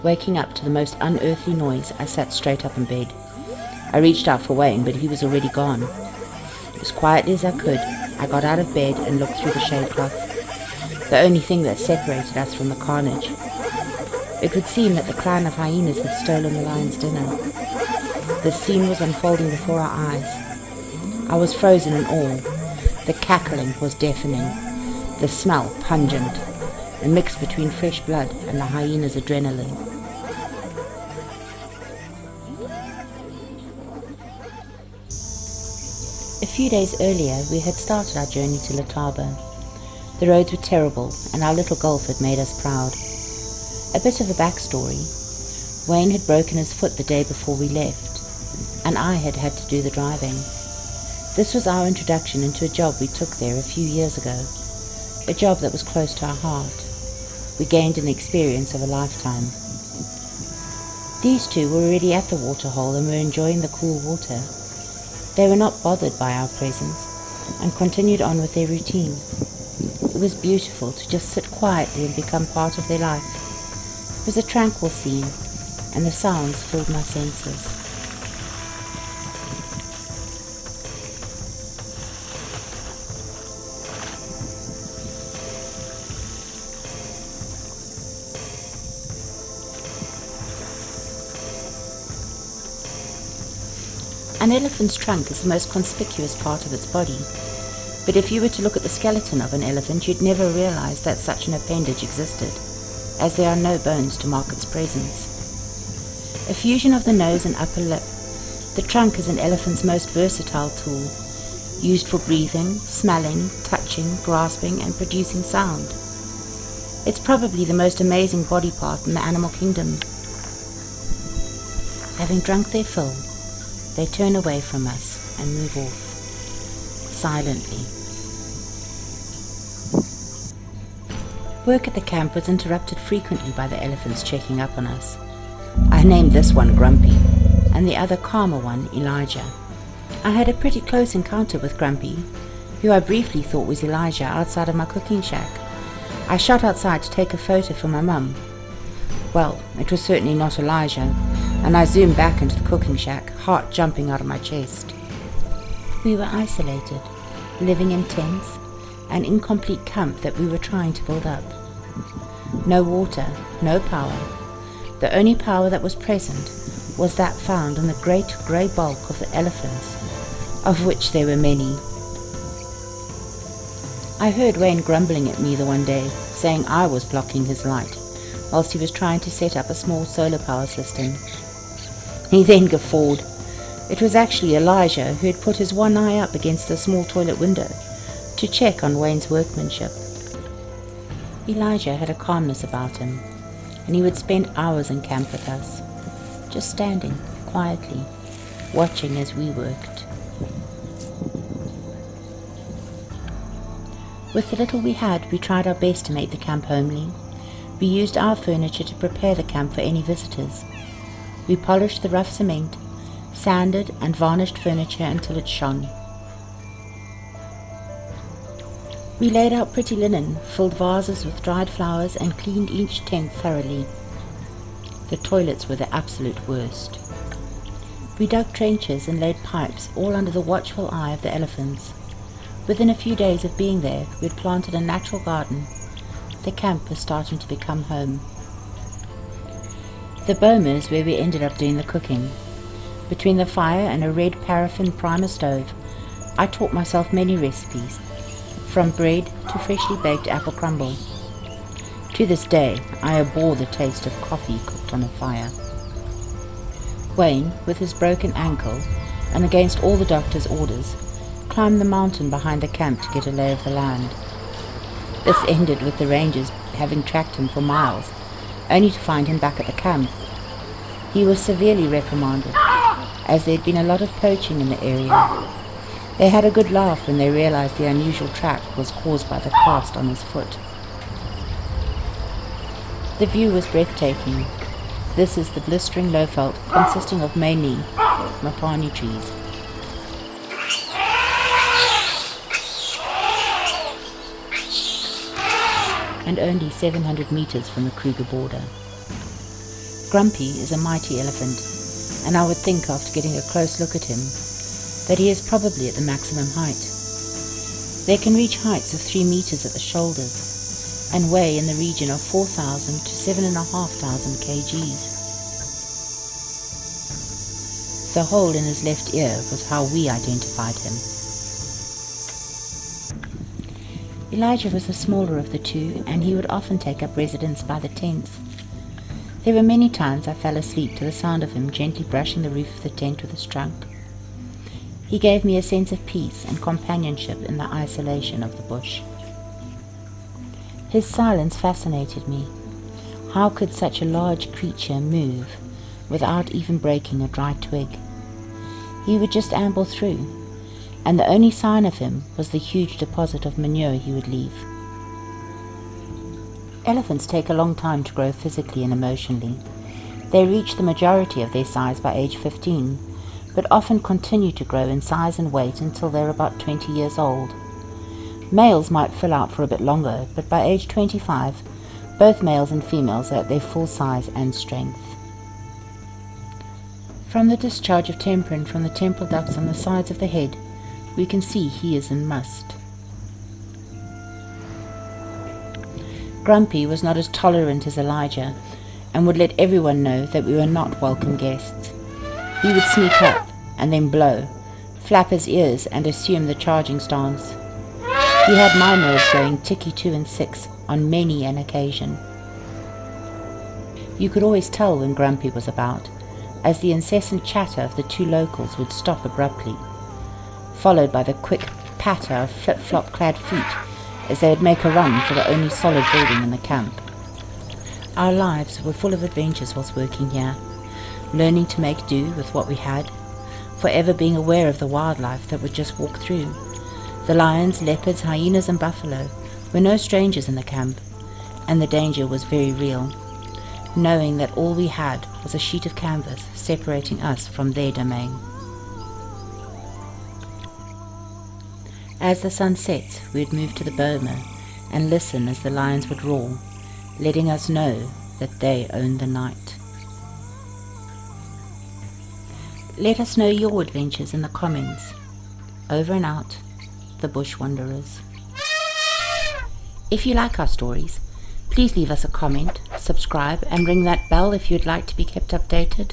Waking up to the most unearthly noise, I sat straight up in bed. I reached out for Wayne, but he was already gone. As quietly as I could, I got out of bed and looked through the shade cloth, the only thing that separated us from the carnage. It would seem that the clan of hyenas had stolen the lion's dinner. The scene was unfolding before our eyes. I was frozen in awe. The cackling was deafening, the smell pungent, a mix between fresh blood and the hyena's adrenaline. A few days earlier, we had started our journey to Letaba. The roads were terrible, and our little golf had made us proud. A bit of a backstory. Wayne had broken his foot the day before we left, and I had had to do the driving. This was our introduction into a job we took there a few years ago, a job that was close to our heart. We gained an experience of a lifetime. These two were already at the waterhole and were enjoying the cool water. They were not bothered by our presence and continued on with their routine. It was beautiful to just sit quietly and become part of their life. It was a tranquil scene, and the sounds filled my senses. An elephant's trunk is the most conspicuous part of its body, but if you were to look at the skeleton of an elephant, you'd never realize that such an appendage existed, as there are no bones to mark its presence. A fusion of the nose and upper lip, the trunk is an elephant's most versatile tool, used for breathing, smelling, touching, grasping, and producing sound. It's probably the most amazing body part in the animal kingdom. Having drunk their fill, they turn away from us and move off, silently. Work at the camp was interrupted frequently by the elephants checking up on us. I named this one Grumpy, and the other calmer one Elijah. I had a pretty close encounter with Grumpy, who I briefly thought was Elijah, outside of my cooking shack. I shot outside to take a photo for my mum. Well, it was certainly not Elijah, and I zoomed back into the cooking shack, heart jumping out of my chest. We were isolated, living in tents, an incomplete camp that we were trying to build up. No water, no power. The only power that was present was that found in the great grey bulk of the elephants, of which there were many. I heard Wayne grumbling at me the one day, saying I was blocking his light, whilst he was trying to set up a small solar power system. He then guffawed. It was actually Elijah who had put his one eye up against the small toilet window to check on Wayne's workmanship. Elijah had a calmness about him, and he would spend hours in camp with us, just standing quietly, watching as we worked. With the little we had, we tried our best to make the camp homely. We used our furniture to prepare the camp for any visitors. We polished the rough cement, sanded and varnished furniture until it shone. We laid out pretty linen, filled vases with dried flowers, and cleaned each tent thoroughly. The toilets were the absolute worst. We dug trenches and laid pipes, all under the watchful eye of the elephants. Within a few days of being there, we had planted a natural garden. The camp was starting to become home. The boma is where we ended up doing the cooking. Between the fire and a red paraffin primer stove, I taught myself many recipes, from bread to freshly baked apple crumble. To this day, I abhor the taste of coffee cooked on a fire. Wayne, with his broken ankle, and against all the doctor's orders, climbed the mountain behind the camp to get a lay of the land. This ended with the rangers having tracked him for miles, only to find him back at the camp. He was severely reprimanded, as there had been a lot of poaching in the area. They had a good laugh when they realized the unusual track was caused by the cast on his foot. The view was breathtaking. This is the blistering lowveld, consisting of mainly mapani trees. And only 700 meters from the Kruger border. Grumpy is a mighty elephant, and I would think after getting a close look at him that he is probably at the maximum height. They can reach heights of 3 meters at the shoulders and weigh in the region of 4,000 to 7,500 kgs. The hole in his left ear was how we identified him. Elijah was the smaller of the two, and he would often take up residence by the tents. There were many times I fell asleep to the sound of him gently brushing the roof of the tent with his trunk. He gave me a sense of peace and companionship in the isolation of the bush. His silence fascinated me. How could such a large creature move without even breaking a dry twig? He would just amble through, and the only sign of him was the huge deposit of manure he would leave. Elephants take a long time to grow physically and emotionally. They reach the majority of their size by age 15, but often continue to grow in size and weight until they're about 20 years old. Males might fill out for a bit longer, but by age 25, both males and females are at their full size and strength. From the discharge of temperine from the temple ducts on the sides of the head, we can see he is in must. Grumpy was not as tolerant as Elijah, and would let everyone know that we were not welcome guests. He would sneak up, and then blow, flap his ears, and assume the charging stance. He had my nerves going ticky 2 and 6 on many an occasion. You could always tell when Grumpy was about, as the incessant chatter of the two locals would stop abruptly, followed by the quick patter of flip-flop clad feet as they would make a run for the only solid building in the camp. Our lives were full of adventures whilst working here, learning to make do with what we had, forever being aware of the wildlife that would just walk through. The lions, leopards, hyenas and buffalo were no strangers in the camp, and the danger was very real, knowing that all we had was a sheet of canvas separating us from their domain. As the sun set, we would move to the boma and listen as the lions would roar, letting us know that they owned the night. Let us know your adventures in the comments. Over and out, the Bush Wanderers. If you like our stories, please leave us a comment, subscribe and ring that bell if you'd like to be kept updated.